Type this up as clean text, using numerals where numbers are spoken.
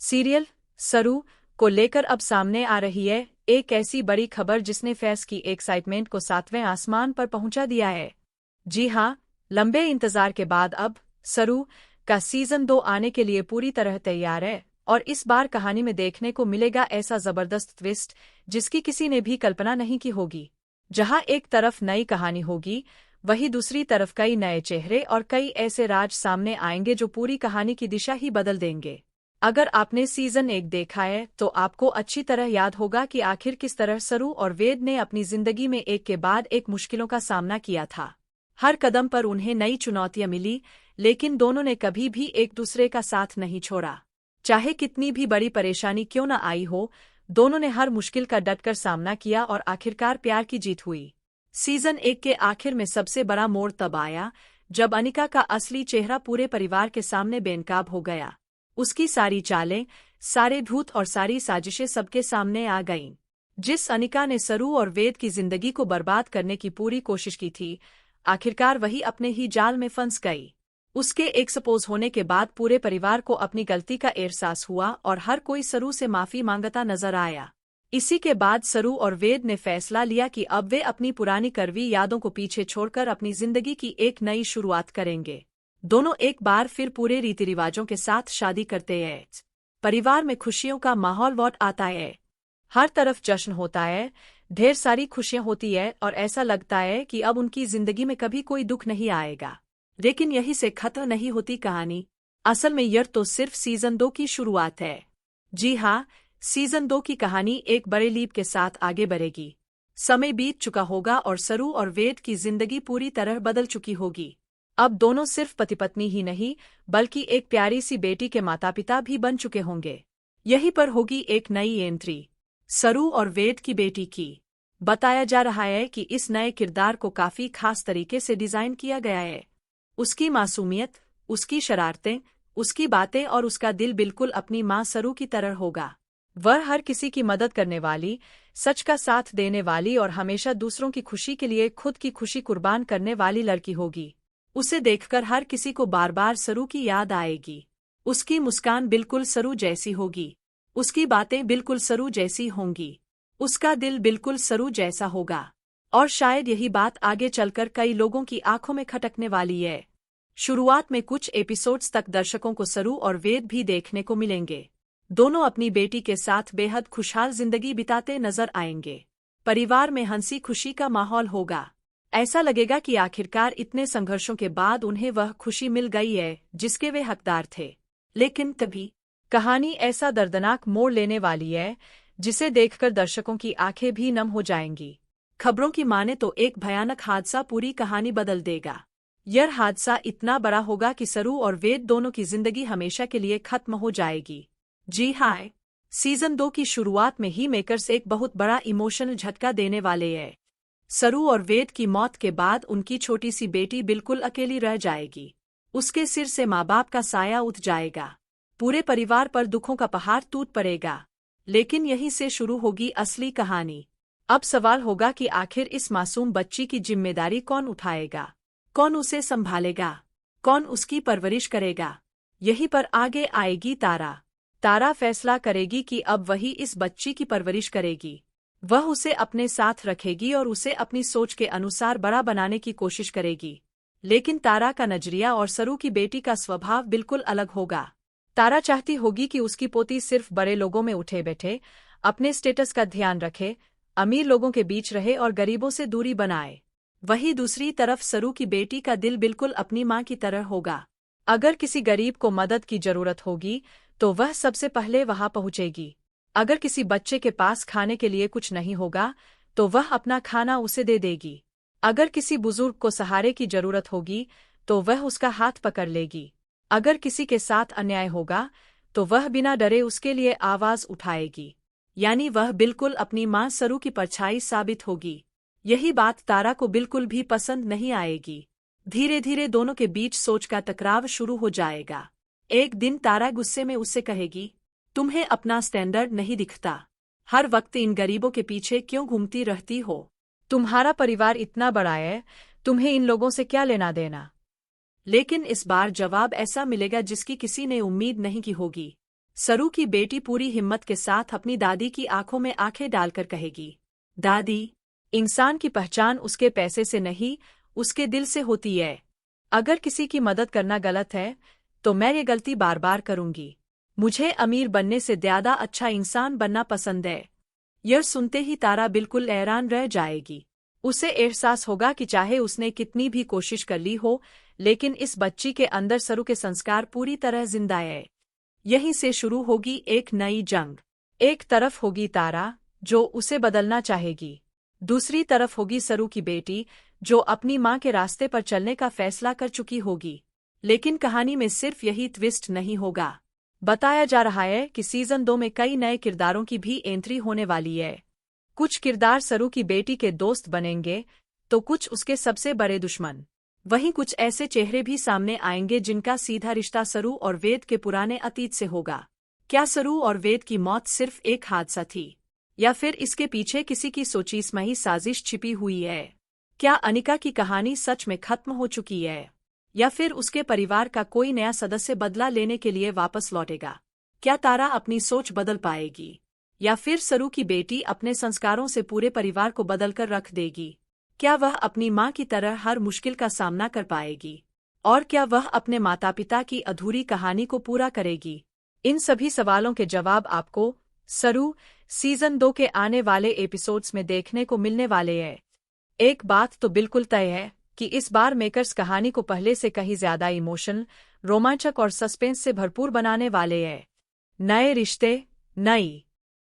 Serial सरू को लेकर अब सामने आ रही है एक ऐसी बड़ी खबर जिसने फैंस की एक्साइटमेंट को 7वें आसमान पर पहुंचा दिया है। जी हां, लंबे इंतजार के बाद अब सरू का सीजन 2 आने के लिए पूरी तरह तैयार है और इस बार कहानी में देखने को मिलेगा ऐसा जबरदस्त ट्विस्ट जिसकी किसी ने भी कल्पना नहीं की होगी। जहां एक तरफ नई कहानी होगी, वहीं दूसरी तरफ कई नए चेहरे और कई ऐसे राज सामने आएंगे जो पूरी कहानी की दिशा ही बदल देंगे। अगर आपने सीजन 1 देखा है तो आपको अच्छी तरह याद होगा कि आखिर किस तरह सरू और वेद ने अपनी जिंदगी में एक के बाद एक मुश्किलों का सामना किया था। हर कदम पर उन्हें नई चुनौतियां मिली, लेकिन दोनों ने कभी भी एक दूसरे का साथ नहीं छोड़ा। चाहे कितनी भी बड़ी परेशानी क्यों न आई हो, दोनों ने हर मुश्किल का डटकर सामना किया और आखिरकार प्यार की जीत हुई। सीजन 1 के आखिर में सबसे बड़ा मोड़ तब आया जब अनिका का असली चेहरा पूरे परिवार के सामने बेनकाब हो गया। उसकी सारी चालें, सारे भूत और सारी साजिशें सबके सामने आ गईं। जिस अनिका ने सरू और वेद की जिंदगी को बर्बाद करने की पूरी कोशिश की थी, आखिरकार वही अपने ही जाल में फंस गई। उसके एक्सपोज होने के बाद पूरे परिवार को अपनी गलती का एहसास हुआ और हर कोई सरू से माफी मांगता नजर आया। इसी के बाद सरू और वेद ने फैसला लिया कि अब वे अपनी पुरानी कड़वी यादों को पीछे छोड़कर अपनी जिंदगी की एक नई शुरुआत करेंगे। दोनों एक बार फिर पूरे रीति रिवाजों के साथ शादी करते हैं। परिवार में खुशियों का माहौल लौट आता है। हर तरफ जश्न होता है, ढेर सारी खुशियां होती है और ऐसा लगता है कि अब उनकी जिंदगी में कभी कोई दुख नहीं आएगा। लेकिन यही से खत्म नहीं होती कहानी। असल में यह तो सिर्फ सीजन 2 की शुरुआत है। जी हाँ, सीजन 2 की कहानी एक बड़े लीप के साथ आगे बढ़ेगी। समय बीत चुका होगा और सरू और वेद की जिंदगी पूरी तरह बदल चुकी होगी। अब दोनों सिर्फ पति पत्नी ही नहीं, बल्कि एक प्यारी सी बेटी के माता पिता भी बन चुके होंगे। यहीं पर होगी एक नई एंट्री, सरू और वेद की बेटी की। बताया जा रहा है कि इस नए किरदार को काफी खास तरीके से डिजाइन किया गया है। उसकी मासूमियत, उसकी शरारतें, उसकी बातें और उसका दिल बिल्कुल अपनी माँ सरू की तरह होगा। वह हर किसी की मदद करने वाली, सच का साथ देने वाली और हमेशा दूसरों की खुशी के लिए खुद की खुशी कुर्बान करने वाली लड़की होगी। उसे देखकर हर किसी को बार बार सरू की याद आएगी। उसकी मुस्कान बिल्कुल सरू जैसी होगी, उसकी बातें बिल्कुल सरू जैसी होंगी, उसका दिल बिल्कुल सरू जैसा होगा। और शायद यही बात आगे चलकर कई लोगों की आंखों में खटकने वाली है। शुरुआत में कुछ एपिसोड्स तक दर्शकों को सरू और वेद भी देखने को मिलेंगे। दोनों अपनी बेटी के साथ बेहद खुशहाल जिंदगी बिताते नजर आएंगे। परिवार में हंसी खुशी का माहौल होगा। ऐसा लगेगा कि आखिरकार इतने संघर्षों के बाद उन्हें वह खुशी मिल गई है जिसके वे हकदार थे। लेकिन तभी कहानी ऐसा दर्दनाक मोड़ लेने वाली है जिसे देखकर दर्शकों की आंखें भी नम हो जाएंगी। खबरों की माने तो एक भयानक हादसा पूरी कहानी बदल देगा। यह हादसा इतना बड़ा होगा कि सरू और वेद दोनों की जिंदगी हमेशा के लिए खत्म हो जाएगी। जी हाँ, सीजन 2 की शुरुआत में ही मेकर्स एक बहुत बड़ा इमोशनल झटका देने वाले हैं। सरू और वेद की मौत के बाद उनकी छोटी सी बेटी बिल्कुल अकेली रह जाएगी। उसके सिर से माँ बाप का साया उठ जाएगा। पूरे परिवार पर दुखों का पहाड़ टूट पड़ेगा। लेकिन यहीं से शुरू होगी असली कहानी। अब सवाल होगा कि आखिर इस मासूम बच्ची की जिम्मेदारी कौन उठाएगा, कौन उसे संभालेगा, कौन उसकी परवरिश करेगा। यहीं पर आगे आएगी तारा। तारा फैसला करेगी कि अब वही इस बच्ची की परवरिश करेगी। वह उसे अपने साथ रखेगी और उसे अपनी सोच के अनुसार बड़ा बनाने की कोशिश करेगी। लेकिन तारा का नजरिया और सरू की बेटी का स्वभाव बिल्कुल अलग होगा। तारा चाहती होगी कि उसकी पोती सिर्फ बड़े लोगों में उठे बैठे, अपने स्टेटस का ध्यान रखे, अमीर लोगों के बीच रहे और गरीबों से दूरी बनाए। वहीं दूसरी तरफ सरू की बेटी का दिल बिल्कुल अपनी माँ की तरह होगा। अगर किसी गरीब को मदद की जरूरत होगी तो वह सबसे पहले वहां पहुंचेगी। अगर किसी बच्चे के पास खाने के लिए कुछ नहीं होगा तो वह अपना खाना उसे दे देगी। अगर किसी बुजुर्ग को सहारे की जरूरत होगी तो वह उसका हाथ पकड़ लेगी। अगर किसी के साथ अन्याय होगा तो वह बिना डरे उसके लिए आवाज उठाएगी। यानी वह बिल्कुल अपनी माँ सरू की परछाई साबित होगी। यही बात तारा को बिल्कुल भी पसंद नहीं आएगी। धीरे धीरे दोनों के बीच सोच का टकराव शुरू हो जाएगा। एक दिन तारा गुस्से में उससे कहेगी, तुम्हें अपना स्टैंडर्ड नहीं दिखता? हर वक्त इन गरीबों के पीछे क्यों घूमती रहती हो? तुम्हारा परिवार इतना बड़ा है, तुम्हें इन लोगों से क्या लेना देना? लेकिन इस बार जवाब ऐसा मिलेगा जिसकी किसी ने उम्मीद नहीं की होगी। सरू की बेटी पूरी हिम्मत के साथ अपनी दादी की आंखों में आंखें डालकर कहेगी, दादी, इंसान की पहचान उसके पैसे से नहीं, उसके दिल से होती है। अगर किसी की मदद करना गलत है, तो मैं ये गलती बार बार करूंगी। मुझे अमीर बनने से ज़्यादा अच्छा इंसान बनना पसंद है। यह सुनते ही तारा बिल्कुल हैरान रह जाएगी। उसे एहसास होगा कि चाहे उसने कितनी भी कोशिश कर ली हो, लेकिन इस बच्ची के अंदर सरू के संस्कार पूरी तरह जिंदा है। यहीं से शुरू होगी एक नई जंग। एक तरफ होगी तारा, जो उसे बदलना चाहेगी। दूसरी तरफ होगी सरू की बेटी, जो अपनी माँ के रास्ते पर चलने का फैसला कर चुकी होगी। लेकिन कहानी में सिर्फ यही ट्विस्ट नहीं होगा। बताया जा रहा है कि सीजन 2 में कई नए किरदारों की भी एंट्री होने वाली है। कुछ किरदार सरू की बेटी के दोस्त बनेंगे, तो कुछ उसके सबसे बड़े दुश्मन। वहीं कुछ ऐसे चेहरे भी सामने आएंगे जिनका सीधा रिश्ता सरू और वेद के पुराने अतीत से होगा। क्या सरू और वेद की मौत सिर्फ एक हादसा थी, या फिर इसके पीछे किसी की सोची समझी साजिश छिपी हुई है? क्या अनिका की कहानी सच में खत्म हो चुकी है, या फिर उसके परिवार का कोई नया सदस्य बदला लेने के लिए वापस लौटेगा? क्या तारा अपनी सोच बदल पाएगी, या फिर सरू की बेटी अपने संस्कारों से पूरे परिवार को बदलकर रख देगी? क्या वह अपनी माँ की तरह हर मुश्किल का सामना कर पाएगी, और क्या वह अपने माता पिता की अधूरी कहानी को पूरा करेगी? इन सभी सवालों के जवाब आपको सरू सीजन 2 के आने वाले एपिसोड्स में देखने को मिलने वाले हैं। एक बात तो बिल्कुल तय है कि इस बार मेकर्स कहानी को पहले से कहीं ज्यादा इमोशनल, रोमांचक और सस्पेंस से भरपूर बनाने वाले हैं। नए रिश्ते, नई